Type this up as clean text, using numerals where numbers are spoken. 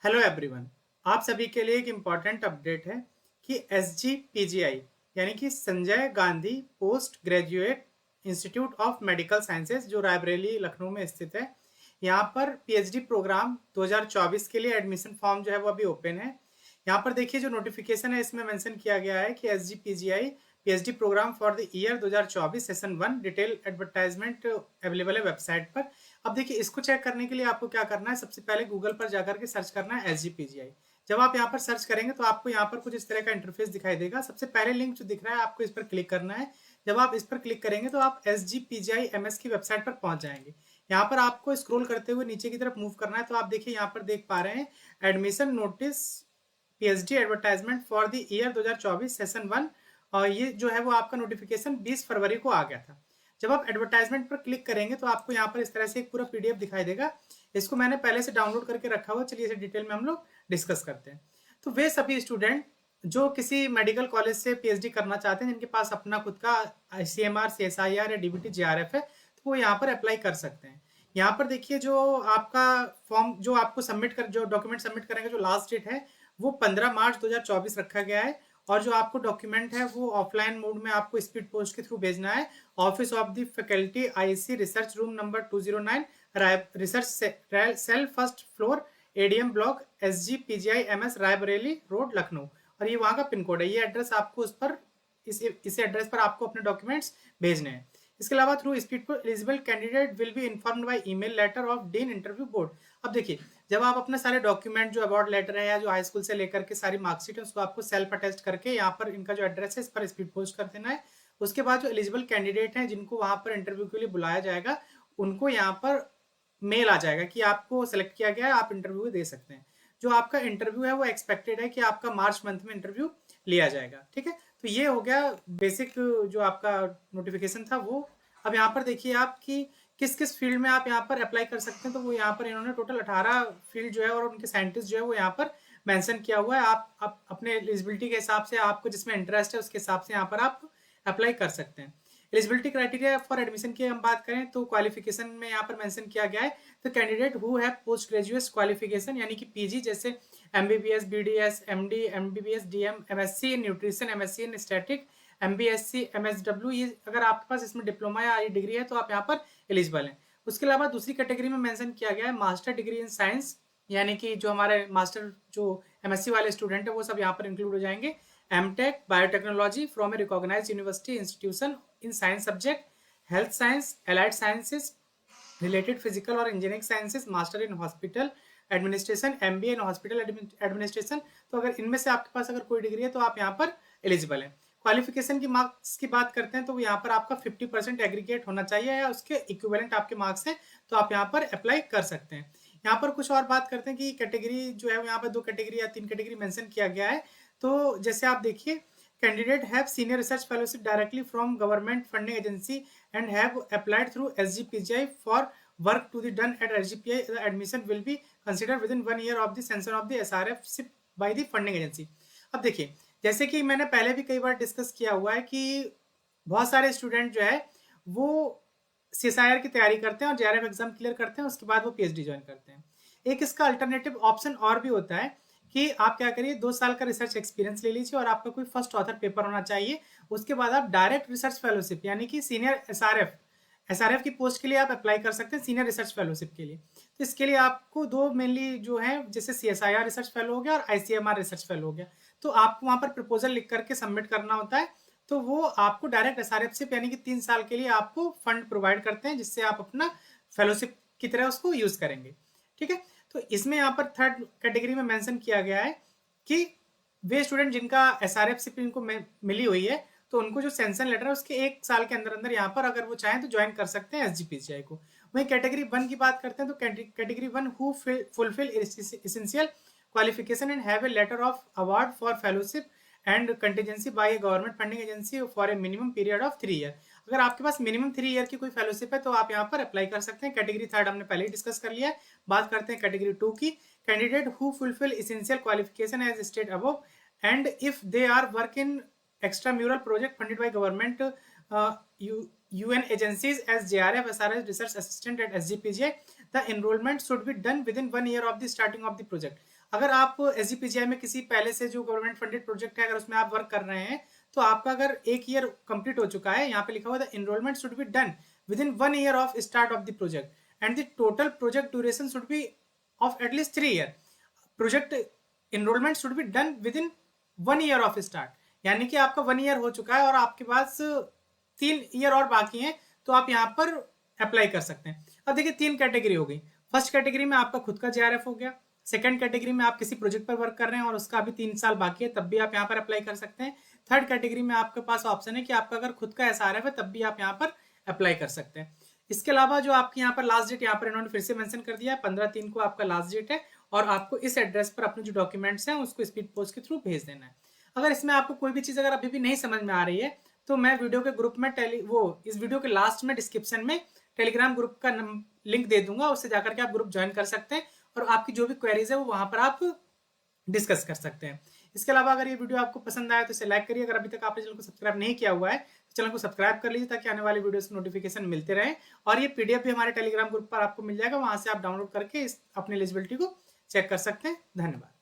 Hello everyone. आप सभी के लिए एक इम्पॉर्टेंट अपडेट है कि SGPGI यानी कि Sanjay Gandhi post graduate institute of medical sciences जो रायबरेली लखनऊ में स्थित है, यहाँ पर पीएचडी प्रोग्राम 2024 के लिए एडमिशन फॉर्म जो है वो अभी ओपन है। यहाँ पर देखिए जो नोटिफिकेशन है इसमें मेंशन किया गया है कि SGPGI PhD program for the year 2024 session 1 detail advertisement available है वेबसाइट पर। अब देखिए इसको चेक करने के लिए आपको क्या करना है, सबसे पहले गूगल पर जाकर के सर्च करना है SGPGI। जब आप यहाँ पर सर्च करेंगे तो आपको यहाँ पर कुछ इस तरह का इंटरफेस दिखाई देगा। सबसे पहले लिंक जो दिख रहा है आपको इस पर क्लिक करना है। जब आप इस पर क्लिक करेंगे तो आप SGPGI MS की वेबसाइट पर पहुंच जाएंगे। यहाँ पर आपको स्क्रॉल करते हुए नीचे की तरफ मूव करना है। तो आप देखिए यहाँ पर देख पा रहे हैं admission notice PhD advertisement for the year 2024 session 1। और ये जो है वो आपका नोटिफिकेशन 20 फरवरी को आ गया था। जब आप एडवर्टाइजमेंट पर क्लिक करेंगे तो आपको यहाँ पर इस तरह से एक पूरा पीडीएफ दिखाई देगा। इसको मैंने पहले से डाउनलोड करके रखा हुआ, चलिए इसे डिटेल में हम लोग डिस्कस करते हैं। तो वे सभी स्टूडेंट जो किसी मेडिकल कॉलेज से पीएचडी करना चाहते हैं, जिनके पास अपना खुद का ICMR CSIR या DBT JRF है, तो वो यहाँ पर अप्लाई कर सकते हैं। यहाँ पर देखिए जो आपका फॉर्म जो आपको सबमिट कर जो डॉक्यूमेंट सबमिट करेंगे, जो लास्ट डेट है वो 15 मार्च 2024 रखा गया है। और जो आपको डॉक्यूमेंट है वो ऑफलाइन मोड में आपको स्पीड पोस्ट के थ्रू भेजना है। Office of the faculty IC research room number 209 research cell first floor ADM block SGPGI MS Raebareli road Lucknow, और ये वहाँ का पिन कोड है। ये एड्रेस आपको उस पर इस एड्रेस पर आपको अपने डॉक्यूमेंट्स भेजने हैं। इसके अलावा through speed post eligible candidate will be informed by email letter of dean interview board. अब देखिए जब आप अपने सारे डॉक्यूमेंट जो अवार्ड लेटर है या जो हाई स्कूल से लेकर के सारी मार्कशीट है उसको आपको सेल्फ अटेस्ट करके यहाँ पर इनका जो एड्रेस है इस पर स्पीड पोस्ट कर देना है। उसके बाद जो एलिजिबल कैंडिडेट हैं जिनको वहां पर इंटरव्यू के लिए बुलाया जाएगा, उनको यहाँ पर मेल आ जाएगा कि आपको सेलेक्ट किया गया है, आप इंटरव्यू दे सकते हैं। जो आपका इंटरव्यू है वो एक्सपेक्टेड है कि आपका मार्च मंथ में इंटरव्यू लिया जाएगा। ठीक है, तो ये हो गया बेसिक जो आपका नोटिफिकेशन था वो। अब यहाँ पर देखिए आप कि किस किस फील्ड में आप यहाँ पर अप्लाई कर सकते हैं। तो वो यहाँ पर इन्होंने टोटल 18 फील्ड जो है और उनके साइंटिस्ट जो है वो यहाँ पर मेंशन किया हुआ है। आप अपने एलिजिबिलिटी के हिसाब से आपको जिसमें इंटरेस्ट है उसके हिसाब से यहाँ पर आप अप्लाई कर सकते हैं। एलिजिबिलिटी क्राइटेरिया फॉर एडमिशन की हम बात करें तो क्वालिफिकेशन में यहाँ पर मेंशन किया गया है। तो candidate who have post graduate qualification यानी कि PG जैसे MBBS BDS MD MBBS DM MSc in nutrition MSc in static MBSc MSW, ये अगर आपके पास इसमें डिप्लोमा या डिग्री है तो आप यहाँ पर एलिजिबल हैं। उसके अलावा दूसरी कैटेगरी में मेंशन किया गया है मास्टर डिग्री इन साइंस, यानी कि जो हमारे मास्टर जो MSc वाले स्टूडेंट है वो सब यहाँ पर इंक्लूड हो जाएंगे। MTech biotechnology from a recognised university institution in science subject health science allied sciences related physical और engineering sciences, master in hospital administration MBA in hospital administration. तो अगर इनमें से आपके पास अगर कोई डिग्री है तो आप यहाँ पर एलिजिबल हैं। क्वालिफिकेशन की मार्क्स की बात करते हैं तो यहाँ पर आपका 50% एग्रीगेट होना चाहिए या उसके इक्विवेलेंट आपके मार्क्स हैं, तो आप यहाँ पर अप्लाई कर सकते हैं। यहाँ पर कुछ और बात करते हैं कि कैटेगरी जो है यहाँ पर 2 कैटेगरी या 3 कैटेगरी मेंशन किया गया है। तो जैसे आप देखिए candidate have senior research fellowship directly from government funding agency and have applied through SGPGI for work to be done at SGPI, the admission will be considered within 1 year of the sanction of the SRF by the funding agency। अब देखिए जैसे कि मैंने पहले भी कई बार discuss किया हुआ है कि बहुत सारे स्टूडेंट जो है वो CSIR की तैयारी करते हैं और JRF एग्जाम क्लियर करते हैं, उसके बाद वो PhD ज्वाइन करते हैं। एक इसका अल्टरनेटिव ऑप्शन और भी होता है कि आप क्या करिए 2 साल का रिसर्च एक्सपीरियंस ले लीजिए और आपका कोई फर्स्ट ऑथर पेपर होना चाहिए। उसके बाद आप डायरेक्ट रिसर्च फेलोशिप यानी कि सीनियर SRF की पोस्ट के लिए आप अप्लाई कर सकते हैं सीनियर रिसर्च फेलोशिप के लिए। तो इसके लिए आपको 2 मेनली जो है जैसे CSIR रिसर्च फेलो हो गया और ICMR रिसर्च फेलो हो गया, तो आपको वहां पर प्रपोजल लिख करके सबमिट करना होता है। तो वो आपको डायरेक्ट SRF यानी कि 3 साल के लिए आपको फंड प्रोवाइड करते हैं जिससे आप अपना फेलोशिप की तरह उसको यूज करेंगे। ठीक है, तो इसमें यहाँ पर 3rd कैटेगरी में मेंशन किया गया है कि वे स्टूडेंट जिनका SRF इनको मिली हुई है तो उनको जो सेंशन लेटर है उसके 1 साल के अंदर अंदर यहाँ पर अगर वो चाहें तो ज्वाइन कर सकते हैं SGPGI को। वहीं कैटेगरी 1 की बात करते हैं तो category 1 who fulfil essential qualification and have a letter of award for fellowship and contingency by a government funding agency for a minimum period of 3 year. अगर आपके पास मिनिमम 3 ईयर की कोई फेलोशिप है तो आप यहाँ पर अप्लाई कर सकते हैं। कैटेगरी 3 हमने पहले ही डिस्कस कर लिया है। बात करते हैं कैटेगरी 2 की। Candidate who fulfil essential qualification as state above and if they are work in extramural project funded by government UN agencies as JRF SRS research assistant at SGPGI, the enrolment should be done with in 1 year of the starting of the project. अगर आप SGPGI में किसी पहले से जो government funded project है, अगर उसमें आप वर्क कर रहे हैं, तो आपका अगर 1 ईयर कंप्लीट हो चुका है, यहाँ पे लिखा हुआ the enrolment should be done with in 1 year of start of the project and the total project duration should be of at least 3 year. Project enrolment should be done with in 1 year of start, यानी कि आपका 1 year हो चुका है और आपके पास 3 year और बाकी हैं, तो आप यहाँ पर अप्लाई कर सकते हैं। अब देखिए 3 कैटेगरी हो गई। फर्स्ट कैटेगरी में आपका खुद का JRF हो गया। सेकंड कैटेगरी में आप किसी प्रोजेक्ट पर वर्क कर रहे हैं और उसका अभी 3 साल बाकी है, तब भी आप यहाँ पर अप्लाई कर सकते हैं। थर्ड कैटेगरी में आपके पास ऑप्शन है कि आपका अगर खुद का SRF है, तब भी आप यहाँ पर अप्लाई कर सकते हैं। इसके अलावा जो आपकी यहाँ पर लास्ट डेट यहाँ पर इन्होंने फिर से मेंशन कर दिया है, 15/3 को आपका लास्ट डेट है और आपको इस एड्रेस पर अपने जो डॉक्यूमेंट्स हैं उसको स्पीड पोस्ट के थ्रू भेज देना है। अगर इसमें आपको कोई भी चीज़ अगर अभी भी नहीं समझ में आ रही है, तो मैं वीडियो के ग्रुप में इस वीडियो के लास्ट में डिस्क्रिप्शन में टेलीग्राम ग्रुप का लिंक दे दूंगा, उससे जाकर के आप ग्रुप ज्वाइन कर सकते हैं और आपकी जो भी क्वेरीज है वो वहां पर आप डिस्कस कर सकते हैं। इसके अलावा अगर ये वीडियो आपको पसंद आया तो इसे लाइक करिए। अगर अभी तक आपने चैनल को सब्सक्राइब नहीं किया हुआ है तो चैनल को सब्सक्राइब कर लीजिए ताकि आने वाली वीडियोस की नोटिफिकेशन मिलते रहे। और ये PDF भी हमारे टेलीग्राम ग्रुप पर आपको मिल जाएगा, वहां से आप डाउनलोड करके अपनी एलिजिबिलिटी को चेक कर सकते हैं। धन्यवाद।